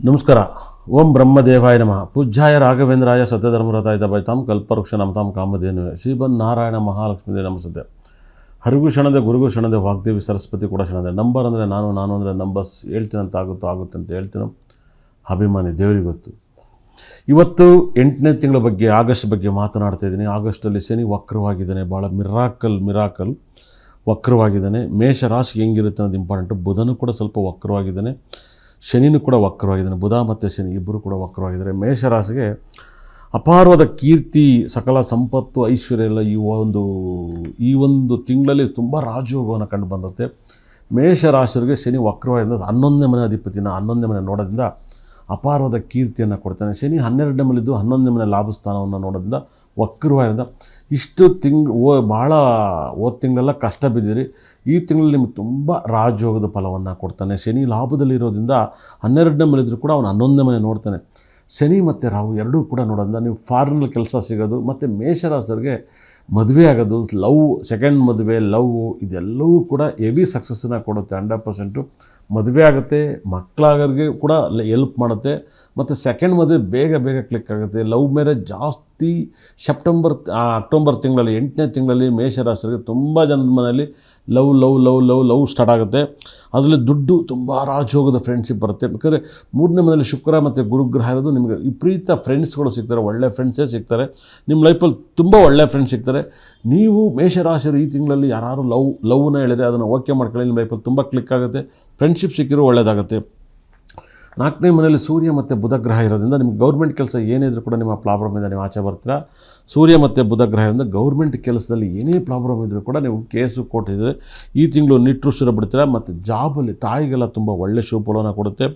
ನಮಸ್ಕಾರ. ಓಂ ಬ್ರಹ್ಮದೇವಾಯ ನಮಃ. ಪೂಜ್ಯಾಯ ರಾಘವೇಂದ್ರಾಯ ಸತ್ಯಧರ್ಮರತಾಯ ಭಜತಾಂ ಕಲ್ಪವೃಕ್ಷ ನಮತಾಂ ಕಾಮಧೇನುವೆ ಶ್ರೀಮನ್ನಾರಾಯಣ ಮಹಾಲಕ್ಷ್ಮೀ ನಮಸ್ತೆ. ಹರಿಗೂ ಕ್ಷಣದೆ ಗುರುಗೂ ಕ್ಷಣದೆ ವಾಗ್ದೇವಿ ಸರಸ್ವತಿ ಕೂಡ ಕ್ಷಣದೆ. ನಂಬರ್ ಅಂದರೆ ನಾನು ಅಂದರೆ ನಂಬರ್ಸ್ ಹೇಳ್ತೀನಿ ಅಂತ ಆಗುತ್ತೆ ಅಂತ ಹೇಳ್ತೀನೋ ಅಭಿಮಾನಿ ದೇವರಿಗೆ ಗೊತ್ತು. ಇವತ್ತು 8ನೇ ತಿಂಗಳ ಬಗ್ಗೆ, ಆಗಸ್ಟ್ ಬಗ್ಗೆ ಮಾತನಾಡ್ತಾ ಇದ್ದೀನಿ. ಆಗಸ್ಟಲ್ಲಿ ಶನಿ ವಕ್ರವಾಗಿದ್ದಾನೆ, ಭಾಳ ಮಿರಾಕಲ್ ವಕ್ರವಾಗಿದ್ದಾನೆ. ಮೇಷರಾಶಿಗೆ ಹೆಂಗಿರುತ್ತೆ ಅನ್ನೋದು ಇಂಪಾರ್ಟೆಂಟು. ಬುಧನೂ ಕೂಡ ಸ್ವಲ್ಪ ವಕ್ರವಾಗಿದ್ದಾನೆ, ಶನಿನೂ ಕೂಡ ವಕ್ರವಾಗಿದ್ದಾನೆ. ಬುಧ ಮತ್ತು ಶನಿ ಇಬ್ಬರು ಕೂಡ ವಕ್ರವಾಗಿದ್ದಾರೆ. ಮೇಷರಾಶಿಗೆ ಅಪಾರವಾದ ಕೀರ್ತಿ, ಸಕಲ ಸಂಪತ್ತು, ಐಶ್ವರ್ಯ ಎಲ್ಲ ಈ ಒಂದು ತಿಂಗಳಲ್ಲಿ ತುಂಬ ರಾಜಯೋಗವನ್ನು ಕಂಡು ಬಂದತ್ತೆ. ಮೇಷರಾಶಿಯವರಿಗೆ ಶನಿ ವಕ್ರವಾಗಿದ್ದ 11ನೇ ಮನೆ ಅಧಿಪತಿನ 11ನೇ ಮನೆ ನೋಡೋದ್ರಿಂದ ಅಪಾರವಾದ ಕೀರ್ತಿಯನ್ನು ಕೊಡ್ತಾನೆ. ಶನಿ 12ನೇ ಮನೆಯಿದ್ದು 11ನೇ ಮನೆ ಲಾಭಸ್ಥಾನವನ್ನು ನೋಡೋದ್ರಿಂದ ವಕ್ರವಾಗಿದ್ದ ಇಷ್ಟು ಭಾಳ ಹೋದ ತಿಂಗಳೆಲ್ಲ ಕಷ್ಟ ಬಿದ್ದಿರಿ. ಈ ತಿಂಗಳಲ್ಲಿ ನಿಮಗೆ ತುಂಬ ರಾಜಯೋಗದ ಫಲವನ್ನು ಕೊಡ್ತಾನೆ. ಶನಿ ಲಾಭದಲ್ಲಿರೋದ್ರಿಂದ 12ನೇ ಮನೆ ಇದ್ದರೂ ಕೂಡ ಅವನು 11ನೇ ಮನೆ ನೋಡ್ತಾನೆ. ಶನಿ ಮತ್ತು ರಾಹು ಎರಡೂ ಕೂಡ ನೋಡೋದ್ರಿಂದ ನೀವು ಫಾರಿನಲ್ಲಿ ಕೆಲಸ ಸಿಗೋದು, ಮತ್ತು ಮೇಷರಾಶಿಯವರಿಗೆ ಮದುವೆ ಆಗೋದು, ಸೆಕೆಂಡ್ ಮದುವೆ, ಇದೆಲ್ಲವೂ ಕೂಡ ಹೆವಿ ಸಕ್ಸಸ್ಸನ್ನು ಕೊಡುತ್ತೆ. 100% ಮದುವೆ ಆಗುತ್ತೆ, ಮಕ್ಕಳಾಗೋರಿಗೆ ಕೂಡ ಎಲ್ಪ್ ಮಾಡುತ್ತೆ. ಮತ್ತು ಸೆಕೆಂಡ್ ಮದುವೆ ಬೇಗ ಕ್ಲಿಕ್ ಆಗುತ್ತೆ. ಲವ್ ಮ್ಯಾರೇಜ್ ಜಾಸ್ತಿ ಅಕ್ಟೋಬರ್ ತಿಂಗಳಲ್ಲಿ 8ನೇ ತಿಂಗಳಲ್ಲಿ ಮೇಷರಾಶಿಯವರಿಗೆ ತುಂಬ ಜನದ ಮನೆಯಲ್ಲಿ ಲವ್ ಸ್ಟಾರ್ಟ್ ಆಗುತ್ತೆ. ಅದರಲ್ಲಿ ದುಡ್ಡು ತುಂಬ ರಾಜಯೋಗದ ಫ್ರೆಂಡ್ಶಿಪ್ ಬರುತ್ತೆ. ಯಾಕಂದರೆ 3ನೇ ಮನೆಯಲ್ಲಿ ಶುಕ್ರ ಮತ್ತು ಗುರುಗ್ರಹ ಇರೋದು ನಿಮಗೆ ವಿಪರೀತ ಫ್ರೆಂಡ್ಸ್ಗಳು ಸಿಗ್ತಾರೆ, ಒಳ್ಳೆ ಫ್ರೆಂಡ್ಸೇ ಸಿಗ್ತಾರೆ. ನಿಮ್ಮ ಲೈಫಲ್ಲಿ ತುಂಬ ಒಳ್ಳೆ ಫ್ರೆಂಡ್ಸ್ ಸಿಗ್ತಾರೆ. ನೀವು ಮೇಷರಾಶಿಯರು ಈ ತಿಂಗಳಲ್ಲಿ ಯಾರು ಲವ್ನ ಹೇಳಿದರೆ ಅದನ್ನು ಓಕೆ ಮಾಡ್ಕೊಳ್ಳಿ. ನಿಮ್ಮ ಲೈಫಲ್ಲಿ ತುಂಬ ಕ್ಲಿಕ್ ಆಗುತ್ತೆ, ಫ್ರೆಂಡ್ಶಿಪ್ ಸಿಕ್ಕಿರೋ ಒಳ್ಳೆಯದಾಗುತ್ತೆ. 4ನೇ ಮನೆಯಲ್ಲಿ ಸೂರ್ಯ ಮತ್ತು ಬುಧ ಗ್ರಹ ಇರೋದ್ರಿಂದ ನಿಮ್ಗೆ ಗೌರ್ಮೆಂಟ್ ಕೆಲಸ ಏನಿದ್ರು ಕೂಡ ನಿಮ್ಮ ಪ್ರಾಬ್ಲಮಿಂದ ನೀವು ಆಚೆ ಬರ್ತೀರಾ. ಸೂರ್ಯ ಮತ್ತು ಬುಧ ಗ್ರಹ ಇರೋದ್ರಿಂದ ಗೌರ್ಮೆಂಟ್ ಕೆಲಸದಲ್ಲಿ ಏನೇ ಪ್ರಾಬ್ಲಮ್ ಇದ್ದರೂ ಕೂಡ ನೀವು ಕೇಸು ಕೋರ್ಟ್ ಇದೆ ಈ ತಿಂಗಳು ನಿಟ್ಟುಸಿರು ಬಿಡ್ತೀರಾ. ಮತ್ತು ಜಾಬಲ್ಲಿ ತಾಯಿಗೆಲ್ಲ ತುಂಬ ಒಳ್ಳೆ ಶುಭಫಲವನ್ನು ಕೊಡುತ್ತೆ.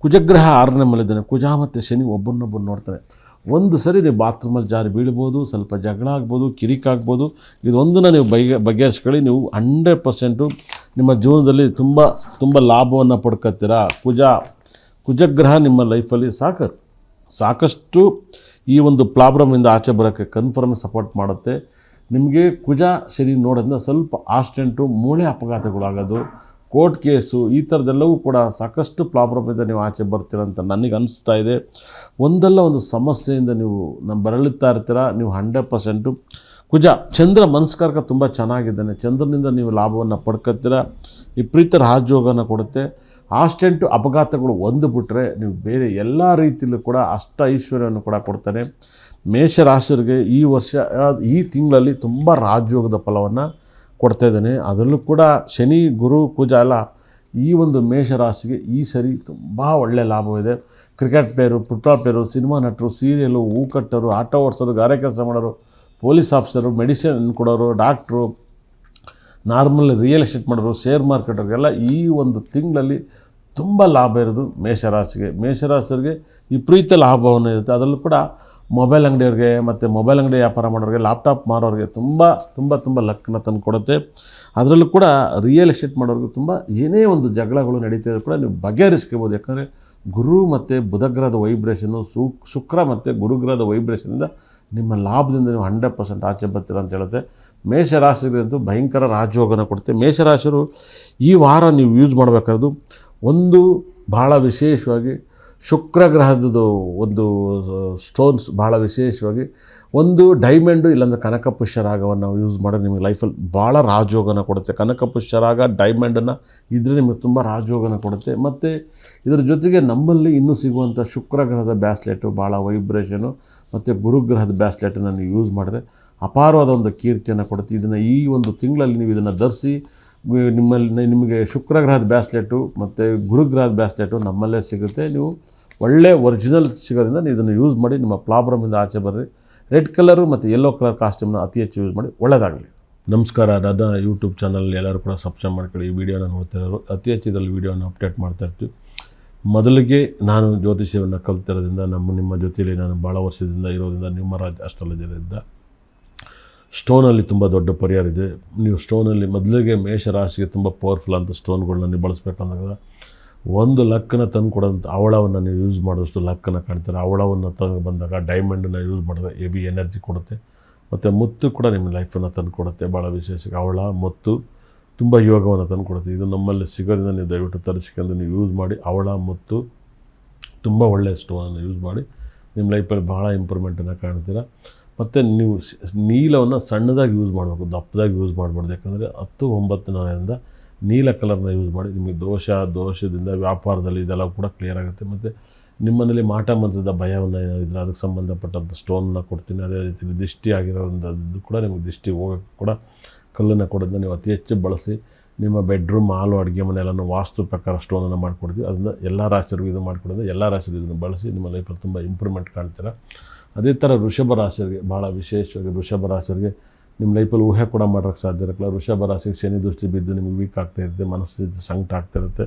ಕುಜಗ್ರಹ 6ನೇ ಮನೆಯಿದ್ದಾನೆ. ಕುಜ ಮತ್ತು ಶನಿ ಒಬ್ಬರನ್ನೊಬ್ಬರು ನೋಡ್ತಾರೆ. ಒಂದು ಸರಿ ನೀವು ಬಾತ್ರೂಮಲ್ಲಿ ಜಾರಿ ಬೀಳ್ಬೋದು, ಸ್ವಲ್ಪ ಜಗಳ ಆಗ್ಬೋದು, ಕಿರಿಕಾಗ್ಬೋದು. ಇದೊಂದನ್ನು ನೀವು ಬಗೆಹರಿಸ್ಕೊಳ್ಳಿ. ನೀವು 100% ನಿಮ್ಮ ಜೀವನದಲ್ಲಿ ತುಂಬ ಲಾಭವನ್ನು ಪಡ್ಕೊತೀರಾ. ಕುಜಗ್ರಹ ನಿಮ್ಮ ಲೈಫಲ್ಲಿ ಸಾಕಷ್ಟು ಈ ಒಂದು ಪ್ರಾಬ್ಲಮಿಂದ ಆಚೆ ಬರೋಕ್ಕೆ ಕನ್ಫರ್ಮ್ ಸಪೋರ್ಟ್ ಮಾಡುತ್ತೆ. ನಿಮಗೆ ಕುಜ ಶನಿ ನೋಡೋದ್ರಿಂದ ಸ್ವಲ್ಪ ಆಕ್ಸಿಡೆಂಟು, ಮೂಳೆ ಅಪಘಾತಗಳಾಗೋದು, ಕೋರ್ಟ್ ಕೇಸು, ಈ ಥರದ್ದೆಲ್ಲವೂ ಕೂಡ ಸಾಕಷ್ಟು ಪ್ರಾಬ್ಲಮಿಂದ ನೀವು ಆಚೆ ಬರ್ತೀರಂತ ನನಗೆ ಅನಿಸ್ತಾ ಇದೆ. ಒಂದಲ್ಲ ಒಂದು ಸಮಸ್ಯೆಯಿಂದ ನೀವು ಬರಳುತ್ತಾ ಇರ್ತೀರ. ನೀವು 100% ಕುಜ. ಚಂದ್ರ ಮನಸ್ಕಾರಕ ತುಂಬ ಚೆನ್ನಾಗಿದ್ದಾನೆ. ಚಂದ್ರನಿಂದ ನೀವು ಲಾಭವನ್ನು ಪಡ್ಕೊತೀರ. ವಿಪರೀತ ರಾಜಯೋಗನ ಕೊಡುತ್ತೆ. ಆಕ್ಸಿಡೆಂಟು, ಅಪಘಾತಗಳು ಒಂದು ಬಿಟ್ಟರೆ ನೀವು ಬೇರೆ ಎಲ್ಲ ರೀತಿಯಲ್ಲೂ ಕೂಡ ಅಷ್ಟ ಐಶ್ವರ್ಯವನ್ನು ಕೂಡ ಕೊಡ್ತಾನೆ. ಮೇಷರಾಶಿಯವರಿಗೆ ಈ ತಿಂಗಳಲ್ಲಿ ತುಂಬ ರಾಜಯೋಗದ ಫಲವನ್ನು ಕೊಡ್ತಾ ಇದ್ದಾನೆ. ಅದರಲ್ಲೂ ಕೂಡ ಶನಿ, ಗುರು, ಕುಜ ಎಲ್ಲ ಈ ಒಂದು ಮೇಷರಾಶಿಗೆ ಈ ಸರಿ ತುಂಬ ಒಳ್ಳೆಯ ಲಾಭವಿದೆ. Cricket player, football player, cinema ನಟರು, ಸೀರಿಯಲು, ಹೂ ಕಟ್ಟರು, ಆಟೋ ಓಡಿಸೋರು, ಗಾರೆ ಕೆಲಸ ಮಾಡೋರು, ಪೊಲೀಸ್ ಆಫೀಸರು, ಮೆಡಿಸಿನ್ ಕೊಡೋರು, ಡಾಕ್ಟ್ರು, ನಾರ್ಮಲ್ ರಿಯಲ್ ಎಸ್ಟೇಟ್ ಮಾಡೋರು, ಶೇರ್ ಮಾರ್ಕೆಟವ್ರಿಗೆಲ್ಲ ಈ ಒಂದು ತಿಂಗಳಲ್ಲಿ ತುಂಬ ಲಾಭ ಇರೋದು ಮೇಷರಾಶಿಯವರಿಗೆ ವಿಪರೀತ ಲಾಭವನ್ನು ಇರುತ್ತೆ. ಅದರಲ್ಲೂ ಕೂಡ ಮೊಬೈಲ್ ಅಂಗಡಿಯವ್ರಿಗೆ ಮತ್ತು ಮೊಬೈಲ್ ಅಂಗಡಿ ವ್ಯಾಪಾರ ಮಾಡೋರಿಗೆ, ಲ್ಯಾಪ್ಟಾಪ್ ಮಾರೋರಿಗೆ ತುಂಬ ಲಕ್ಕನ್ನು ತಂದು ಕೊಡುತ್ತೆ. ಅದರಲ್ಲೂ ಕೂಡ ರಿಯಲ್ ಎಸ್ಟೇಟ್ ಮಾಡೋರಿಗೆ ತುಂಬ ಏನೇ ಒಂದು ಜಗಳಗಳು ನಡೀತಿದ್ರು ಕೂಡ ನೀವು ಬಗೆಹರಿಸ್ಕೋಬೋದು. ಯಾಕಂದರೆ ಗುರು ಮತ್ತು ಬುಧಗ್ರಹದ ವೈಬ್ರೇಷನು, ಶುಕ್ರ ಮತ್ತು ಗುರುಗ್ರಹದ ವೈಬ್ರೇಷನಿಂದ ನಿಮ್ಮ ಲಾಭದಿಂದ ನೀವು 100% ಆಚೆ ಬರ್ತೀರ ಅಂತ ಹೇಳುತ್ತೆ. ಮೇಷರಾಶಿಗಂತೂ ಭಯಂಕರ ರಾಜಯೋಗನ ಕೊಡುತ್ತೆ. ಮೇಷರಾಶಿಯರು ಈ ವಾರ ನೀವು ಯೂಸ್ ಮಾಡಬೇಕಾದ್ದು ಒಂದು ಭಾಳ ವಿಶೇಷವಾಗಿ ಶುಕ್ರ ಗ್ರಹದ್ದು ಒಂದು ಸ್ಟೋನ್ಸ್, ಭಾಳ ವಿಶೇಷವಾಗಿ ಒಂದು ಡೈಮಂಡು ಇಲ್ಲಾಂದರೆ ಕನಕ ಪುಷ್ಯರಾಗವನ್ನು ನಾವು ಯೂಸ್ ಮಾಡೋದು ನಿಮಗೆ ಲೈಫಲ್ಲಿ ಭಾಳ ರಾಜಯೋಗನ ಕೊಡುತ್ತೆ. ಕನಕ ಪುಷ್ಯರಾಗ, ಡೈಮಂಡನ್ನು ಇದ್ದರೆ ನಿಮಗೆ ತುಂಬ ರಾಜಯೋಗನ ಕೊಡುತ್ತೆ. ಮತ್ತು ಇದರ ಜೊತೆಗೆ ನಮ್ಮಲ್ಲಿ ಇನ್ನೂ ಸಿಗುವಂಥ ಶುಕ್ರ ಗ್ರಹದ ಬ್ಯಾಸ್ಲೆಟು ಭಾಳ ವೈಬ್ರೇಷನು ಮತ್ತು ಗುರುಗ್ರಹದ ಬ್ಯಾಸ್ಲೆಟನ್ನು ನೀವು ಯೂಸ್ ಮಾಡಿದ್ರೆ ಅಪಾರವಾದ ಒಂದು ಕೀರ್ತಿಯನ್ನು ಕೊಡುತ್ತೆ. ಇದನ್ನು ಈ ಒಂದು ತಿಂಗಳಲ್ಲಿ ನೀವು ಇದನ್ನು ಧರಿಸಿ ನಿಮಗೆ ಶುಕ್ರ ಗ್ರಹದ ಬ್ಯಾಸ್ಲೆಟು ಮತ್ತು ಗುರುಗ್ರಹದ ಬ್ಯಾಸ್ಲೆಟು ನಮ್ಮಲ್ಲೇ ಸಿಗುತ್ತೆ. ನೀವು ಒಳ್ಳೆ ಒರಿಜಿನಲ್ ಸಿಗೋದ್ರಿಂದ ನೀವು ಇದನ್ನು ಯೂಸ್ ಮಾಡಿ ನಿಮ್ಮ ಪ್ರಾಬ್ಲಮಿಂದ ಆಚೆ ಬರ್ರಿ. ರೆಡ್ ಕಲರು ಮತ್ತು ಯೆಲ್ಲೋ ಕಲರ್ ಕಾಸ್ಟ್ಯೂಮ್ನ ಅತಿ ಹೆಚ್ಚು ಯೂಸ್ ಮಾಡಿ, ಒಳ್ಳೆಯದಾಗಲಿ. ನಮಸ್ಕಾರ. ನನ್ನ ಯೂಟ್ಯೂಬ್ ಚಾನಲ್ ಎಲ್ಲರೂ ಕೂಡ ಸಬ್ಸ್ಕ್ರೈಬ್ ಮಾಡ್ಕೊಳ್ಳಿ. ಈ ವಿಡಿಯೋನ ನೋಡ್ತಿರೋರು ಅತಿ ಹೆಚ್ಚು ಇದರಲ್ಲಿ ವೀಡಿಯೋನ ಅಪ್ಡೇಟ್ ಮಾಡ್ತಾಯಿರ್ತೀವಿ. ಮೊದಲಿಗೆ ನಾನು ಜ್ಯೋತಿಷ್ಯವನ್ನು ಕಲ್ತಿರೋದ್ರಿಂದ ನಿಮ್ಮ ಜೊತೆಯಲ್ಲಿ ನಾನು ಭಾಳ ವರ್ಷದಿಂದ ಇರೋದ್ರಿಂದ ನ್ಯೂಮರಾಜ್ ಅಸ್ಟ್ರಾಲಜರಿಂದ ಸ್ಟೋನಲ್ಲಿ ತುಂಬ ದೊಡ್ಡ ಪರಿಹಾರ ಇದೆ. ನೀವು ಸ್ಟೋನಲ್ಲಿ ಮೊದಲಿಗೆ ಮೇಷರಾಶಿಗೆ ತುಂಬ ಪವರ್ಫುಲ್ ಅಂತ ಸ್ಟೋನ್ಗಳನ್ನ ನೀವು ಬಳಸಬೇಕಂದಾಗ ಒಂದು ಲಕ್ಕನ್ನು ತಂದು ಕೊಡೋಂಥ ಅವಳವನ್ನು ನೀವು ಯೂಸ್ ಮಾಡೋಷ್ಟು ಲಕ್ಕನ್ನು ಕಾಣ್ತಾರೆ. ಅವಳವನ್ನು ತಂದು ಬಂದಾಗ ಡೈಮಂಡನ್ನು ಯೂಸ್ ಮಾಡಿದ್ರೆ ಹೆವಿ ಎನರ್ಜಿ ಕೊಡುತ್ತೆ. ಮತ್ತು ಮುತ್ತು ಕೂಡ ನಿಮ್ಮ ಲೈಫನ್ನು ತಂದು ಕೊಡುತ್ತೆ. ಭಾಳ ವಿಶೇಷ ಅವಳ ಮುತ್ತು ತುಂಬ ಯೋಗವನ್ನು ತಂದು ಕೊಡುತ್ತೆ. ಇದು ನಮ್ಮಲ್ಲಿ ಸಿಗೋದ್ರಿಂದ ನೀವು ದಯವಿಟ್ಟು ತರಿಸ್ಕೊಂಡು ನೀವು ಯೂಸ್ ಮಾಡಿ. ಅವಳ ಮುತ್ತು ತುಂಬ ಒಳ್ಳೆಯ ಸ್ಟೋನನ್ನು ಯೂಸ್ ಮಾಡಿ ನಿಮ್ಮ ಲೈಫಲ್ಲಿ ಭಾಳ ಇಂಪ್ರೂವ್ಮೆಂಟನ್ನು ಕಾಣ್ತೀರಾ. ಮತ್ತು ನೀವು ನೀಲವನ್ನು ಸಣ್ಣದಾಗಿ ಯೂಸ್ ಮಾಡಬೇಕು, ದಪ್ಪದಾಗಿ ಯೂಸ್ ಮಾಡಬಾರ್ದು. ಯಾಕಂದರೆ 10-9 ನೀಲ ಕಲರ್ನ ಯೂಸ್ ಮಾಡಿ ನಿಮಗೆ ದೋಷದಿಂದ ವ್ಯಾಪಾರದಲ್ಲಿ ಇದೆಲ್ಲ ಕೂಡ ಕ್ಲಿಯರ್ ಆಗುತ್ತೆ. ಮತ್ತು ನಿಮ್ಮನೇಲಿ ಮಾಟ ಮಂತ್ರದ ಭಯವನ್ನು ಏನಾದಿದ್ರೆ ಅದಕ್ಕೆ ಸಂಬಂಧಪಟ್ಟಂಥ ಸ್ಟೋನನ್ನ ಕೊಡ್ತೀನಿ. ಅದೇ ರೀತಿ ದಿಷ್ಟಿ ಆಗಿರೋದು ಕೂಡ ನಿಮಗೆ ದಿಷ್ಟಿ ಹೋಗೋಕ್ಕೆ ಕೂಡ ಕಲ್ಲನ್ನು ಕೊಡೋದನ್ನ ನೀವು ಅತಿ ಹೆಚ್ಚು ಬಳಸಿ. ನಿಮ್ಮ ಬೆಡ್ರೂಮ್, ಹಾಲು, ಅಡುಗೆ ಮನೆ ಎಲ್ಲನೂ ವಾಸ್ತು ಪ್ರಕಾರ ಸ್ಟೋನನ್ನು ಮಾಡಿಕೊಡ್ತೀವಿ. ಅದನ್ನು ಎಲ್ಲ ರಾಶಿಯರಿಗೂ ಇದು ಮಾಡಿಕೊಡೋದು, ಎಲ್ಲ ರಾಶಿಯರಿಗೂ ಇದನ್ನು ಬಳಸಿ ನಿಮ್ಮ ಲೈಫಲ್ಲಿ ತುಂಬ ಇಂಪ್ರೂವ್ಮೆಂಟ್ ಕಾಣ್ತೀರಾ. ಅದೇ ಥರ ವೃಷಭ ರಾಶಿಯವರಿಗೆ ಭಾಳ ವಿಶೇಷವಾಗಿ, ವೃಷಭ ರಾಶಿಯವರಿಗೆ ನಿಮ್ಮ ಲೈಫಲ್ಲಿ ಊಹೆ ಕೂಡ ಮಾಡೋಕ್ಕೆ ಸಾಧ್ಯ ಇರಲ್ಲ. ವೃಷಭ ರಾಶಿಗೆ ಶನಿ ದೃಷ್ಟಿ ಬಿದ್ದು ನಿಮಗೆ ವೀಕ್ ಆಗ್ತಾಯಿರುತ್ತೆ, ಮನಸ್ಥಿತಿ ಸಂಕಟ ಆಗ್ತಾಯಿರುತ್ತೆ,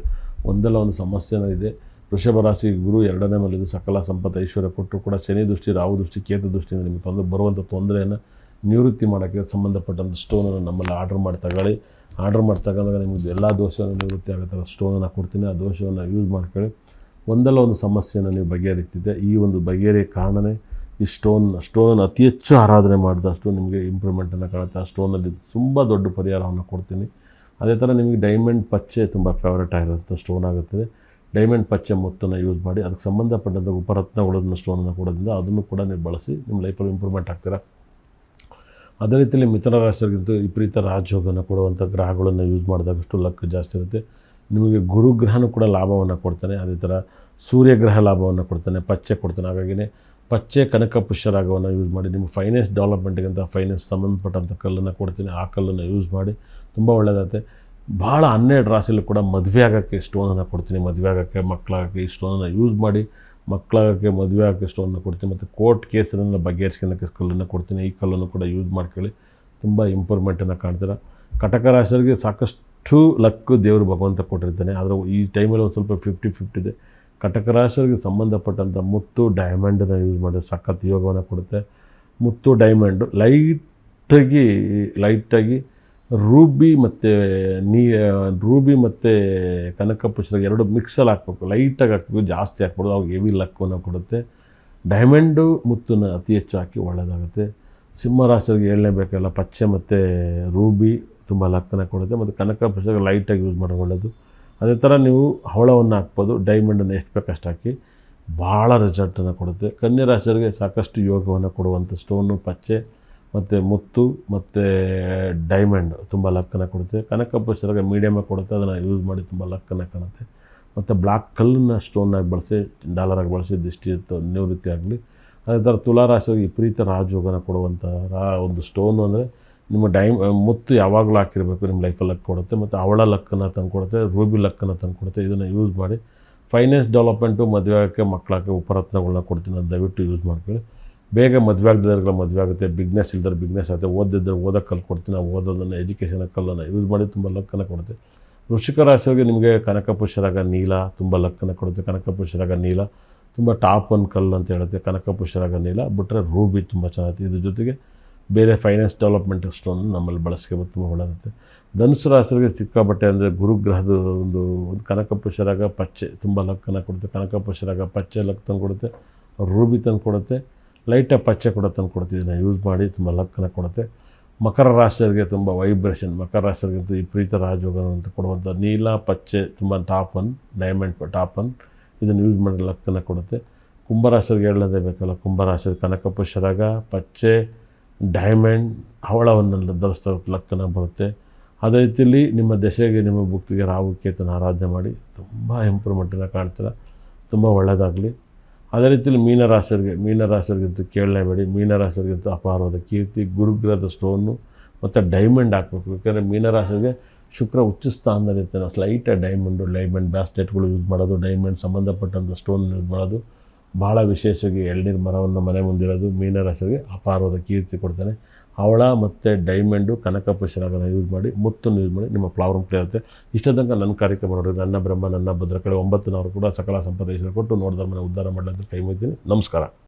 ಒಂದಲ್ಲ ಒಂದು ಸಮಸ್ಯೆನೂ ಇದೆ. ವೃಷಭ ರಾಶಿಗೆ ಗುರು 2ನೇ ಮನೆಯದು ಸಕಲ ಸಂಪತ್ತು ಐಶ್ವರ್ಯ ಕೊಟ್ಟರು ಕೂಡ ಶನಿ ದೃಷ್ಟಿ, ರಾಹು ದೃಷ್ಟಿ, ಕೇತು ದೃಷ್ಟಿಯಿಂದ ನಿಮಗೆ ಬರುವಂಥ ತೊಂದರೆಯನ್ನು ನಿವೃತ್ತಿ ಮಾಡೋಕ್ಕೆ ಸಂಬಂಧಪಟ್ಟಂಥ ಸ್ಟೋನನ್ನು ನಮ್ಮಲ್ಲಿ ಆರ್ಡ್ರ್ ಮಾಡಿ ತಗೊಂಡಾಗ ನಿಮಗೆ ಎಲ್ಲ ದೋಷವನ್ನು ನಿವೃತ್ತಿ ಆಗೋ ಥರ ಸ್ಟೋನನ್ನು ಕೊಡ್ತೀನಿ. ಆ ದೋಷವನ್ನು ಯೂಸ್ ಮಾಡ್ಕೊಳ್ಳಿ. ಒಂದಲ್ಲ ಒಂದು ಸಮಸ್ಯೆಯನ್ನು ನೀವು ಬಗೆಹರಿತಿದ್ದೆ. ಈ ಒಂದು ಬಗೆಹರಿಯ ಕಾರಣವೇ ಈ ಸ್ಟೋನನ್ನು ಅತಿ ಹೆಚ್ಚು ಆರಾಧನೆ ಮಾಡಿದಷ್ಟು ನಿಮಗೆ ಇಂಪ್ರೂವ್ಮೆಂಟನ್ನು ಕಾಣುತ್ತೆ. ಆ ಸ್ಟೋನಲ್ಲಿ ತುಂಬ ದೊಡ್ಡ ಪರಿಹಾರವನ್ನು ಕೊಡ್ತೀನಿ. ಅದೇ ಥರ ನಿಮಗೆ ಡೈಮಂಡ್ ಪಚ್ಚೆ ತುಂಬ ಫೇವ್ರೇಟ್ ಆಗಿರೋಂಥ ಸ್ಟೋನ್ ಆಗುತ್ತದೆ. ಡೈಮಂಡ್ ಪಚ್ಚೆ ಮುತ್ತನ್ನು ಯೂಸ್ ಮಾಡಿ ಅದಕ್ಕೆ ಸಂಬಂಧಪಟ್ಟಂಥ ಉಪರತ್ನಗಳನ್ನು ಸ್ಟೋನನ್ನು ಕೊಡೋದ್ರಿಂದ ಅದನ್ನು ಕೂಡ ನೀವು ಬಳಸಿ ನಿಮ್ಮ ಲೈಫಲ್ಲಿ ಇಂಪ್ರೂವ್ಮೆಂಟ್ ಆಗ್ತೀರಾ. ಅದೇ ರೀತಿಯಲ್ಲಿ ಮಿಥುನ ರಾಶಿಯವರಿಗಿಂತ ವಿಪರೀತ ರಾಜಯೋಗವನ್ನು ಕೊಡುವಂಥ ಗ್ರಹಗಳನ್ನು ಯೂಸ್ ಮಾಡಿದಾಗಷ್ಟು ಲಕ್ ಜಾಸ್ತಿ ಇರುತ್ತೆ. ನಿಮಗೆ ಗುರುಗ್ರಹನೂ ಕೂಡ ಲಾಭವನ್ನು ಕೊಡ್ತಾನೆ. ಅದೇ ಥರ ಸೂರ್ಯಗ್ರಹ ಲಾಭವನ್ನು ಕೊಡ್ತಾನೆ, ಪಚ್ಚೆ ಕೊಡ್ತಾನೆ. ಹಾಗಾಗಿಯೇ ಪಚ್ಚೆ ಕನಕ ಪುಷ್ಯರಾಗವನ್ನು ಯೂಸ್ ಮಾಡಿ ನಿಮ್ಮ ಫೈನಾನ್ಸ್ ಡೆವಲಪ್ಮೆಂಟ್ಗಿಂತ ಫೈನಾನ್ಸ್ ಸಂಬಂಧಪಟ್ಟಂಥ ಕಲ್ಲನ್ನು ಕೊಡ್ತೀನಿ. ಆ ಕಲ್ಲನ್ನು ಯೂಸ್ ಮಾಡಿ ತುಂಬ ಒಳ್ಳೆಯದಾಗುತ್ತೆ. ಭಾಳ 12 ರಾಶಿಯಲ್ಲೂ ಕೂಡ ಮದುವೆ ಆಗೋಕ್ಕೆ ಸ್ಟೋನನ್ನು ಕೊಡ್ತೀನಿ. ಮದುವೆ ಆಗೋಕ್ಕೆ, ಮಕ್ಕಳಾಗೋಕ್ಕೆ ಈ ಸ್ಟೋನನ್ನು ಯೂಸ್ ಮಾಡಿ ಮಕ್ಕಳಾಗೋಕ್ಕೆ, ಮದುವೆ ಆಗೋಕ್ಕೆ ಸ್ಟೋನನ್ನು ಕೊಡ್ತೀನಿ. ಮತ್ತು ಕೋರ್ಟ್ ಕೇಸನ್ನು ಬಗೆಹರಿಸ್ಕೊಳ್ಳೋಕ್ಕೆ ಕಲ್ಲನ್ನು ಕೊಡ್ತೀನಿ. ಈ ಕಲ್ಲನ್ನು ಕೂಡ ಯೂಸ್ ಮಾಡ್ಕೊಳ್ಳಿ, ತುಂಬ ಇಂಪ್ರೂವ್ಮೆಂಟನ್ನು ಕಾಣ್ತೀರಾ. ಕಟಕ ರಾಶಿಯವರಿಗೆ ಸಾಕಷ್ಟು ಲಕ್ಕು ದೇವರು ಭಗವಂತ ಕೊಟ್ಟಿರ್ತಾನೆ. ಆದರೆ ಈ ಟೈಮಲ್ಲಿ ಒಂದು ಸ್ವಲ್ಪ 50-50 ಇದೆ. ಕಟಕ ರಾಶಿಯವರಿಗೆ ಸಂಬಂಧಪಟ್ಟಂಥ ಮುತ್ತು, ಡೈಮಂಡನ್ನು ಯೂಸ್ ಮಾಡಿದ್ರೆ ಸಖತ್ ಯೋಗವನ್ನು ಕೊಡುತ್ತೆ. ಮುತ್ತು, ಡೈಮಂಡು ಲೈಟಾಗಿ ರೂಬಿ ಮತ್ತು ಕನಕ ಪುಷ್ಯರಾಗ 2 ಮಿಕ್ಸಲ್ಲಿ ಹಾಕಬೇಕು. ಲೈಟಾಗಿ ಹಾಕಬೇಕು, ಜಾಸ್ತಿ ಹಾಕ್ಬೋದು, ಅವಾಗ ಹೆವಿ ಲಕ್ಕನ್ನು ಕೊಡುತ್ತೆ. ಡೈಮಂಡು ಮುತ್ತನ್ನು ಅತಿ ಹೆಚ್ಚು ಹಾಕಿ ಒಳ್ಳೆಯದಾಗುತ್ತೆ. ಸಿಂಹರಾಶಿಯವರಿಗೆ 7ನೇ ಬೇಕಲ್ಲ, ಪಚ್ಚೆ ಮತ್ತು ರೂಬಿ ತುಂಬ ಲಕ್ಕನ್ನು ಕೊಡುತ್ತೆ. ಮತ್ತು ಕನಕ ಪುಷ್ಯರಾಗ ಲೈಟಾಗಿ ಯೂಸ್ ಮಾಡೋದು ಒಳ್ಳೆಯದು. ಅದೇ ಥರ ನೀವು ಹವಳವನ್ನು ಹಾಕ್ಬೋದು. ಡೈಮಂಡನ್ನು ಎಷ್ಟು ಬೇಕಷ್ಟು ಹಾಕಿ ಭಾಳ ರಿಸಲ್ಟನ್ನು ಕೊಡುತ್ತೆ. ಕನ್ಯಾ ರಾಶಿಯವರಿಗೆ ಸಾಕಷ್ಟು ಯೋಗವನ್ನು ಕೊಡುವಂಥ ಸ್ಟೋನು ಪಚ್ಚೆ ಮತ್ತು ಮುತ್ತು ಮತ್ತು ಡೈಮಂಡ್ ತುಂಬ ಲಕ್ಕನ್ನು ಕೊಡುತ್ತೆ. ಕನಕ ಪುಷ್ಯರಾಗ ಮೀಡಿಯಮಾಗಿ ಕೊಡುತ್ತೆ, ಅದನ್ನು ಯೂಸ್ ಮಾಡಿ ತುಂಬ ಲಕ್ಕನ್ನು ಕಾಣುತ್ತೆ. ಮತ್ತು ಬ್ಲ್ಯಾಕ್ ಕಲ್ಲನ್ನು ಸ್ಟೋನಾಗಿ ಬಳಸಿ, ಡಾಲರಾಗಿ ಬಳಸಿ ದಿಷ್ಟಿ ನಿವೃತ್ತಿ ಆಗಲಿ. ಅದೇ ಥರ ತುಲಾರಾಶಿಯವರಿಗೆ ವಿಪರೀತ ರಾಜಯೋಗನ ಕೊಡುವಂಥ ಒಂದು ಸ್ಟೋನು ಅಂದರೆ ನಿಮ್ಮ ಮುತ್ತು ಯಾವಾಗಲೂ ಹಾಕಿರಬೇಕು, ನಿಮ್ಮ ಲೈಫಲ್ಲಿ ಲಕ್ ಕೊಡುತ್ತೆ. ಮತ್ತು ಅವಳ ಲಕ್ಕನ್ನು ತಂದು ಕೊಡುತ್ತೆ, ರೂಬಿ ಲಕ್ಕನ್ನು ತಂದು ಕೊಡುತ್ತೆ. ಇದನ್ನು ಯೂಸ್ ಮಾಡಿ ಫೈನಾನ್ಸ್ ಡೆವಲಪ್ಮೆಂಟು, ಮದುವೆ ಆಗೋಕ್ಕೆ, ಮಕ್ಕಳಾಗೋಕ್ಕೆ ಉಪರತ್ನಗಳನ್ನ ಕೊಡ್ತೀನಿ. ಅದು ದಯವಿಟ್ಟು ಯೂಸ್ ಮಾಡ್ಕೊಳ್ಳಿ. ಬೇಗ ಮದುವೆ ಆಗದಿದ್ದವ್ರಿಗೆ ಮದುವೆ ಆಗುತ್ತೆ, ಬಿಸ್ನೆಸ್ ಇಲ್ದರೆ ಬಿಸ್ನೆಸ್ ಆಗುತ್ತೆ, ಓದಿದ್ರೆ ಓದೋಕ್ಕೆ ಕಲ್ಲು ಕೊಡ್ತೀನಿ. ನಾವು ಓದೋದನ್ನು, ಎಜುಕೇಷನ್ ಕಲ್ಲನ್ನು ಯೂಸ್ ಮಾಡಿ ತುಂಬ ಲಕ್ಕನ್ನು ಕೊಡುತ್ತೆ. ವೃಶ್ಚಿಕ ರಾಶಿಯವರಿಗೆ ನಿಮಗೆ ಕನಕ ಪುಷ್ಯರಾಗ ನೀಲ ತುಂಬ ಲಕ್ಕನ್ನು ಕೊಡುತ್ತೆ. ಕನಕ ಪುಷ್ಯರಾಗ ನೀಲ ತುಂಬ ಟಾಪ್ 1 ಕಲ್ಲು ಅಂತ ಹೇಳುತ್ತೆ. ಕನಕ ಪುಷ್ಯರಾಗ ನೀಲ ಬಿಟ್ಟರೆ ರೂಬಿ ತುಂಬ ಚೆನ್ನಾಗಿದೆ. ಇದ್ರ ಜೊತೆಗೆ ಬೇರೆ ಫೈನಾನ್ಸ್ ಡೆವಲಪ್ಮೆಂಟ್ ಸ್ಟೋನ್ ನಮ್ಮಲ್ಲಿ ಬಳಸ್ಕೋಬೋದು, ತುಂಬ ಒಳ್ಳೆಯರುತ್ತೆ. ಧನುಸು ರಾಶಿಯವರಿಗೆ ಸಿಕ್ಕಾಬಟ್ಟೆ ಅಂದರೆ ಗುರುಗ್ರಹದ ಒಂದು ಕನಕ ಪುಷ್ಯರಾಗ ಪಚ್ಚೆ ತುಂಬ ಲಕ್ಕನ್ನು ಕೊಡುತ್ತೆ. ಕನಕ ಪುಷ್ಯರಾಗ ಪಚ್ಚೆ ಲಕ್ ತಂದು ಕೊಡುತ್ತೆ, ರೂಬಿ ತಂದು ಕೊಡುತ್ತೆ, ಲೈಟಾಗಿ ಪಚ್ಚೆ ಕೂಡ ತಂದು ಕೊಡ್ತೀವಿ. ಇದನ್ನು ಯೂಸ್ ಮಾಡಿ ತುಂಬ ಲಕ್ಕನ್ನು ಕೊಡುತ್ತೆ. ಮಕರ ರಾಶಿಯವರಿಗೆ ತುಂಬ ವೈಬ್ರೇಷನ್, ಮಕರ ರಾಶಿಯವರಿಗಂತೂ ವಿಪರೀತ ರಾಜಯೋಗ ಅಂತ ಕೊಡುವಂಥ ನೀಲ ಪಚ್ಚೆ ತುಂಬ ಟಾಪ್ 1, ಡೈಮಂಡ್ ಟಾಪ್ 1 ಇದನ್ನು ಯೂಸ್ ಮಾಡಿ ಲಕ್ಕನ್ನು ಕೊಡುತ್ತೆ. ಕುಂಭರಾಶಿಯವರಿಗೆ ಹೇಳೋದೇ ಬೇಕಲ್ಲ, ಕುಂಭರಾಶಿಯವರಿಗೆ ಕನಕ ಪುಷ್ಯರಾಗ ಪಚ್ಚೆ, ಡೈಮಂಡ್, ಹವಳವನ್ನು ಧರಿಸ್ತಾ ಲಕ್ಕನ್ನು ಬರುತ್ತೆ. ಅದೇ ರೀತಿಯಲ್ಲಿ ನಿಮ್ಮ ದಶೆಗೆ, ನಿಮ್ಮ ಭುಕ್ತಿಗೆ ರಾಹು ಕೇತನ ಆರಾಧನೆ ಮಾಡಿ ತುಂಬ ಇಂಪ್ರೂವ್ಮೆಂಟನ್ನು ಕಾಣ್ತೀರಾ. ತುಂಬ ಒಳ್ಳೆಯದಾಗಲಿ. ಅದೇ ರೀತಿಯಲ್ಲಿ ಮೀನರಾಶಿಯವರಿಗಂತೂ ಕೇಳಲೇಬೇಡಿ. ಮೀನರಾಶಿಯವರಿಗಂತೂ ಅಪಾರವಾದ ಕೀರ್ತಿ, ಗುರುಗ್ರಹದ ಸ್ಟೋನು ಮತ್ತು ಡೈಮಂಡ್ ಹಾಕಬೇಕು. ಯಾಕೆಂದರೆ ಮೀನರಾಶಿಗೆ ಶುಕ್ರ ಉಚ್ಚ ಸ್ಥಾನದಲ್ಲಿರ್ತಾನೆ. ಲೈಟಾಗಿ ಡೈಮಂಡ್ ಬ್ರಾಸ್ಲೆಟ್ಗಳು ಯೂಸ್ ಮಾಡೋದು, ಡೈಮಂಡ್ ಸಂಬಂಧಪಟ್ಟಂಥ ಸ್ಟೋನ್ ಯೂಸ್ ಮಾಡೋದು ಭಾಳ ವಿಶೇಷವಾಗಿ. ಎಳ್ನೀರು ಮರವನ್ನು ಮನೆ ಮುಂದಿರೋದು ಮೀನರಾಶಿಗೆ ಅಪಾರವಾದ ಕೀರ್ತಿ ಕೊಡ್ತಾನೆ. ಹವಳ ಮತ್ತು ಡೈಮಂಡು, ಕನಕ ಪುಷ್ಯರಾಗನ್ನು ಯೂಸ್ ಮಾಡಿ, ಮುತ್ತನ್ನು ಯೂಸ್ ಮಾಡಿ ನಿಮ್ಮ ಪ್ರಾಬ್ಲಮ್ ಕ್ಲಿಯರ್ ಆಗುತ್ತೆ. ಇಷ್ಟ ತನಕ ನನ್ನ ಕಾರ್ಯಕ್ರಮ ನೋಡಿ, ನನ್ನ ಬ್ರಹ್ಮ ನನ್ನ ಭದ್ರಕಳೆ 9 ಕೂಡ ಸಕಲ ಸಂಪದ ಕೊಟ್ಟು ನೋಡಿದ್ರೆ ಮನೆ ಉದ್ಧಾರ ಮಾಡಲು ಕೈ ಮುಗ್ತೀನಿ. ನಮಸ್ಕಾರ.